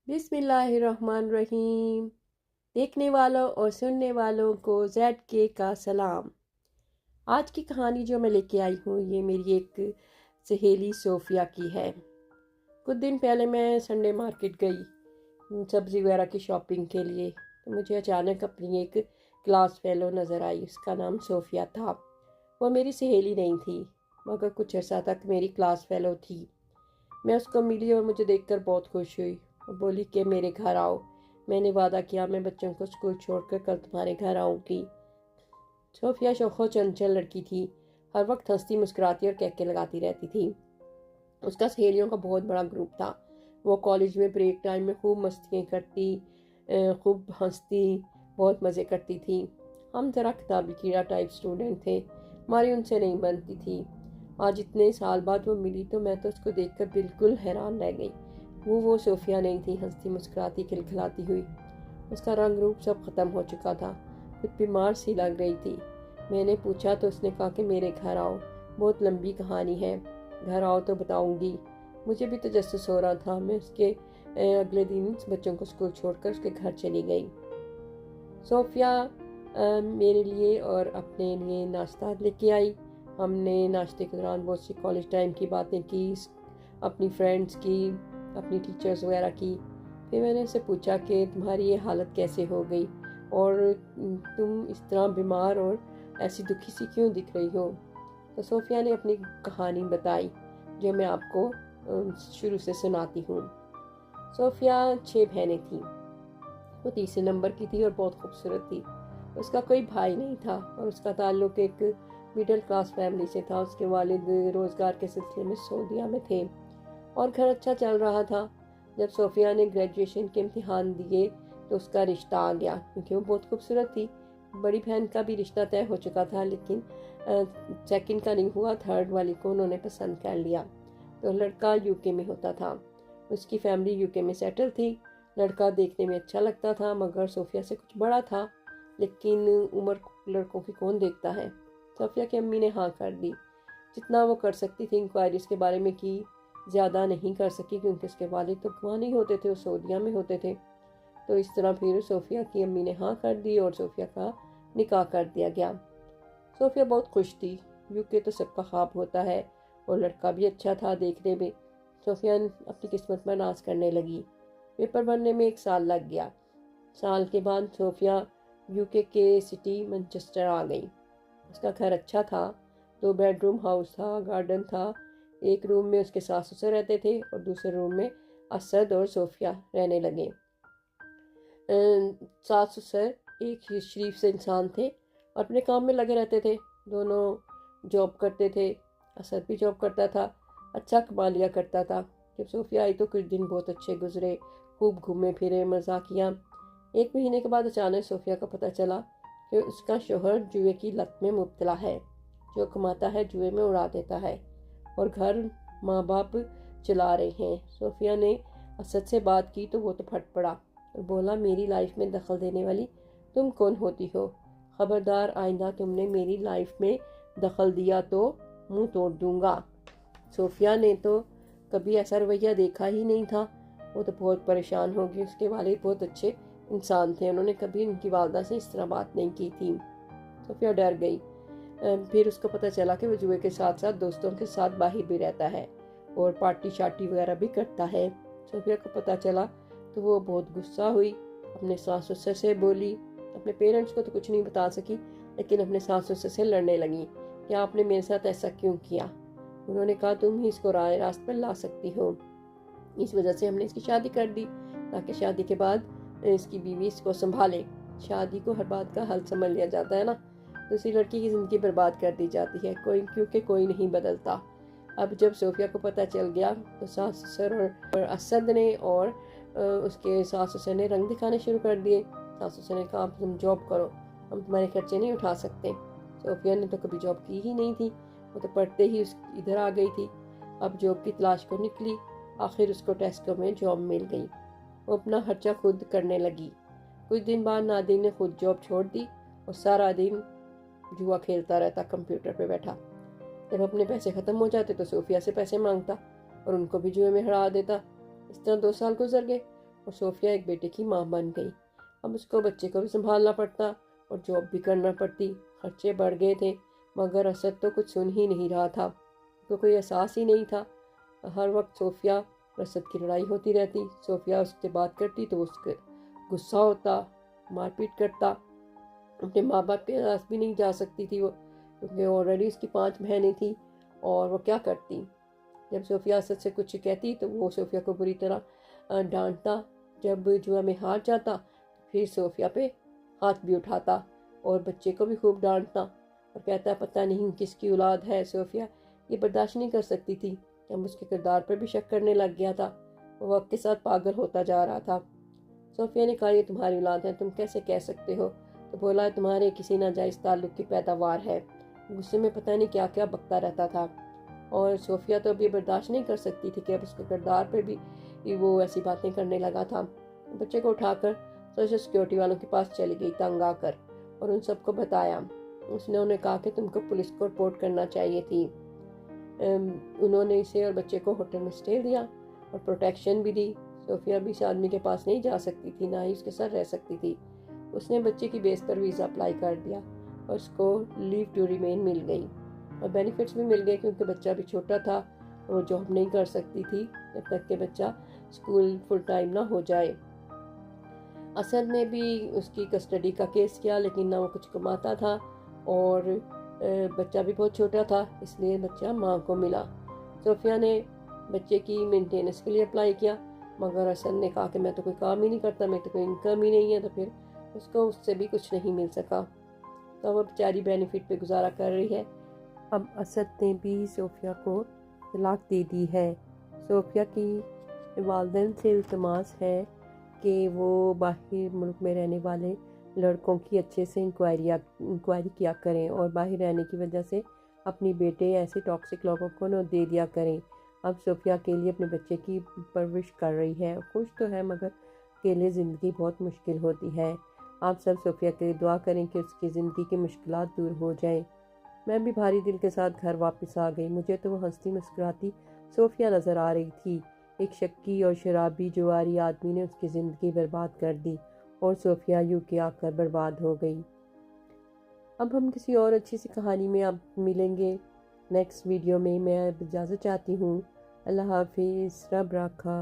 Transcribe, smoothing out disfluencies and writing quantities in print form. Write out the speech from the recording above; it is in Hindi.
बिस्मिल्लाहिर्रहमानिर्रहीम। देखने वालों और सुनने वालों को ZK का सलाम। आज की कहानी जो मैं लेके आई हूँ ये मेरी एक सहेली सोफिया की है। कुछ दिन पहले मैं संडे मार्केट गई सब्ज़ी वगैरह की शॉपिंग के लिए, तो मुझे अचानक अपनी एक क्लास फेलो नज़र आई। उसका नाम सोफिया था। वो मेरी सहेली नहीं थी, मगर कुछ अर्सा तक मेरी क्लास फेलो थी। मैं उसको मिली और मुझे देखकर बहुत खुश हुई और बोली कि मेरे घर आओ। मैंने वादा किया मैं बच्चों को स्कूल छोड़कर कल तुम्हारे घर आऊँगी। सोफिया शोखो चंचल लड़की थी। हर वक्त हंसती मुस्कुराती और कहके लगाती रहती थी। उसका सहेलियों का बहुत बड़ा ग्रुप था। वो कॉलेज में ब्रेक टाइम में खूब मस्तियाँ करती, खूब हंसती, बहुत मज़े करती थी। हम ज़रा किताबी कीड़ा टाइप स्टूडेंट थे, हमारी उनसे नहीं बनती थी। आज इतने साल बाद वो मिली तो मैं तो उसको देखकर बिल्कुल हैरान रह गई। वो सोफिया नहीं थी, हंसती मुस्कुराती खिलखिलाती हुई। उसका रंग रूप सब ख़त्म हो चुका था, कुछ बीमार सी लग रही थी। मैंने पूछा तो उसने कहा कि मेरे घर आओ, बहुत लंबी कहानी है, घर आओ तो बताऊंगी। मुझे भी तजस्सुस हो रहा था। मैं उसके अगले दिन बच्चों को स्कूल छोड़कर उसके घर चली गई। सोफिया मेरे लिए और अपने लिए नाश्ता लेके आई। हमने नाश्ते के दौरान बहुत सी कॉलेज टाइम की बातें की, अपनी फ्रेंड्स की, अपनी टीचर्स वगैरह की। फिर मैंने उससे पूछा कि तुम्हारी ये हालत कैसे हो गई और तुम इस तरह बीमार और ऐसी दुखी सी क्यों दिख रही हो। तो सोफिया ने अपनी कहानी बताई जो मैं आपको शुरू से सुनाती हूँ। सोफिया 6 बहनें थीं। वो तीसरे नंबर की थी और बहुत खूबसूरत थी। उसका कोई भाई नहीं था और उसका ताल्लुक एक मिडिल क्लास फैमिली से था। उसके वालिद रोज़गार के सिलसिले में सऊदीया में थे और घर अच्छा चल रहा था। जब सोफिया ने ग्रेजुएशन के इम्तिहान दिए तो उसका रिश्ता आ गया, क्योंकि वो बहुत खूबसूरत थी। बड़ी बहन का भी रिश्ता तय हो चुका था, लेकिन सेकंड का नहीं हुआ, थर्ड वाली को उन्होंने पसंद कर लिया। तो लड़का यूके में होता था। उसकी फैमिली यूके में सेटल थी। लड़का देखने में अच्छा लगता था, मगर सोफिया से कुछ बड़ा था, लेकिन उम्र लड़कों की कौन देखता है। सोफिया की अम्मी ने हाँ कर दी। जितना वो कर सकती थी इंक्वायरी इसके बारे में की, ज़्यादा नहीं कर सकी, क्योंकि उसके वालिद तो वहाँ नहीं होते थे, वो सऊदीया में होते थे। तो इस तरह फिर सोफिया की अम्मी ने हाँ कर दी और सोफिया का निकाह कर दिया गया। सोफिया बहुत खुश थी। यूके तो सबका ख्वाब होता है और लड़का भी अच्छा था देखने में। सोफिया अपनी किस्मत पर नाज करने लगी। पेपर भरने में 1 साल लग गया। साल के बाद सोफिया यूके के सिटी मैनचेस्टर आ गई। उसका घर अच्छा था, 2 बेडरूम हाउस था, गार्डन था। एक रूम में उसके सास ससुर रहते थे और दूसरे रूम में असद और सोफिया रहने लगे। सास ससुर एक ही शरीफ से इंसान थे और अपने काम में लगे रहते थे। दोनों जॉब करते थे। असद भी जॉब करता था, अच्छा कमा लिया करता था। जब सोफिया आई तो कुछ दिन बहुत अच्छे गुजरे, खूब घूमे फिरे, मज़ा किया। 1 महीने के बाद अचानक सोफिया को पता चला कि उसका शोहर जुए की लत में मुब्तला है। जो कमाता है जुए में उड़ा देता है और घर माँ बाप चला रहे हैं। सोफिया ने असद से बात की तो वो तो फट पड़ा और बोला, मेरी लाइफ में दखल देने वाली तुम कौन होती हो? खबरदार, आइंदा तुमने मेरी लाइफ में दखल दिया तो मुंह तोड़ दूंगा। सोफिया ने तो कभी ऐसा रवैया देखा ही नहीं था। वो तो बहुत परेशान हो गई। उसके वालिद बहुत अच्छे इंसान थे, उन्होंने कभी उनकी वालदा से इस तरह बात नहीं की थी। सोफिया डर गई। फिर उसको पता चला कि वो जुए के साथ साथ दोस्तों के साथ बाहर भी रहता है और पार्टी शार्टी वगैरह भी करता है। सोफिया को पता चला तो वो बहुत गुस्सा हुई, अपने सास ससुर से बोली। अपने पेरेंट्स को तो कुछ नहीं बता सकी, लेकिन अपने सास ससुर से लड़ने लगी कि आपने मेरे साथ ऐसा क्यों किया। उन्होंने कहा, तुम ही इसको राह रास्त पर ला सकती हो, इस वजह से हमने इसकी शादी कर दी ताकि शादी के बाद इसकी बीवी इसको संभाले। शादी को हर बात का हल समझ लिया जाता है ना, दूसरी लड़की की ज़िंदगी बर्बाद कर दी जाती है, क्योंकि कोई नहीं बदलता। अब जब सोफिया को पता चल गया तो सास ससुर और असद ने और उसके सास ससुर ने रंग दिखाने शुरू कर दिए। सास ससुर ने कहा, तुम जॉब करो, हम तुम्हारे खर्चे नहीं उठा सकते। सोफिया ने तो कभी जॉब की ही नहीं थी, वो तो पढ़ते ही इधर आ गई थी। अब जॉब की तलाश को निकली। आखिर उसको टेस्टों में जॉब मिल गई। वो अपना खर्चा खुद करने लगी। कुछ दिन बाद नादिन ने खुद जॉब छोड़ दी और सारा दिन जुआ खेलता रहता कंप्यूटर पे बैठा। जब अपने पैसे ख़त्म हो जाते तो सोफिया से पैसे मांगता और उनको भी जुए में हरा देता। इस तरह 2 साल गुजर गए और सोफिया एक बेटे की माँ बन गई। अब उसको बच्चे को भी संभालना पड़ता और जॉब भी करना पड़ती। खर्चे बढ़ गए थे, मगर असद तो कुछ सुन ही नहीं रहा था। उसको कोई एहसास ही नहीं था। हर वक्त सोफिया और असद की लड़ाई होती रहती। सोफिया उससे बात करती तो उसके गुस्सा होता, मारपीट करता। अपने माँ बाप के पास भी नहीं जा सकती थी वो, क्योंकि ऑलरेडी उसकी 5 बहनें थी। और वो क्या करती, जब सोफिया असद से कुछ कहती तो वो सोफिया को बुरी तरह डांटता। जब जुआ में हार जाता फिर सोफिया पे हाथ भी उठाता और बच्चे को भी खूब डांटता और कहता पता नहीं किसकी औलाद है। सोफिया ये बर्दाश्त नहीं कर सकती थी। जब उसके किरदार पर भी शक करने लग गया था। वो वक्त के साथ पागल होता जा रहा था। सोफिया ने कहा ये तुम्हारी औलाद है, तुम कैसे कह सकते हो। तो बोला तुम्हारे किसी नाजायज़ ताल्लुक की पैदावार है। गुस्से में पता नहीं क्या क्या बकता रहता था। और सोफिया तो अब ये बर्दाश्त नहीं कर सकती थी कि अब उसके किरदार पर भी वो ऐसी बातें करने लगा था। बच्चे को उठाकर सोशल सिक्योरिटी वालों के पास चली गई तंग आकर और उन सबको बताया। उसने उन्हें कहा कि तुमको पुलिस को रिपोर्ट करना चाहिए थी। उन्होंने इसे और बच्चे को होटल में स्टे दिया और प्रोटेक्शन भी दी। सोफिया भी इस आदमी के पास नहीं जा सकती थी, ना ही उसके साथ रह सकती थी। उसने बच्चे की बेस पर वीज़ा अप्लाई कर दिया और उसको लीव टू रिमेन मिल गई और बेनिफिट्स भी मिल गए, क्योंकि बच्चा भी छोटा था और वो जॉब नहीं कर सकती थी जब तक कि बच्चा स्कूल फुल टाइम ना हो जाए। असद ने भी उसकी कस्टडी का केस किया, लेकिन ना वो कुछ कमाता था और बच्चा भी बहुत छोटा था, इसलिए बच्चा माँ को मिला। सोफिया ने बच्चे की मेंटेनेंस के लिए अप्लाई किया, मगर असद ने कहा कि मैं तो कोई काम ही नहीं करता, मैं तो कोई इनकम ही नहीं है। तो फिर उसको उससे भी कुछ नहीं मिल सका। तो वह बेचारी बेनिफिट पे गुजारा कर रही है। अब असद ने भी सोफिया को तलाक दे दी है। सोफिया की वालिदैन से इल्तमास है कि वो बाहर मुल्क में रहने वाले लड़कों की अच्छे से इंक्वायरी किया करें और बाहर रहने की वजह से अपनी बेटे ऐसे टॉक्सिक लोगों को न दे दिया करें। अब सोफिया के लिए अपने बच्चे की परवरिश कर रही है। खुश तो है, मगर अकेले ज़िंदगी बहुत मुश्किल होती है। आप सब सोफिया के लिए दुआ करें कि उसकी ज़िंदगी की मुश्किलात दूर हो जाएं। मैं भी भारी दिल के साथ घर वापस आ गई। मुझे तो वो हंसती मुस्कुराती सोफिया नज़र आ रही थी, एक शक्की और शराबी जुआरी आदमी ने उसकी ज़िंदगी बर्बाद कर दी और सोफिया यूके आकर बर्बाद हो गई। अब हम किसी और अच्छी सी कहानी में अब मिलेंगे नेक्स्ट वीडियो में। मैं अब इजाज़त चाहती हूँ। अल्लाह हाफिज़, रब राखा।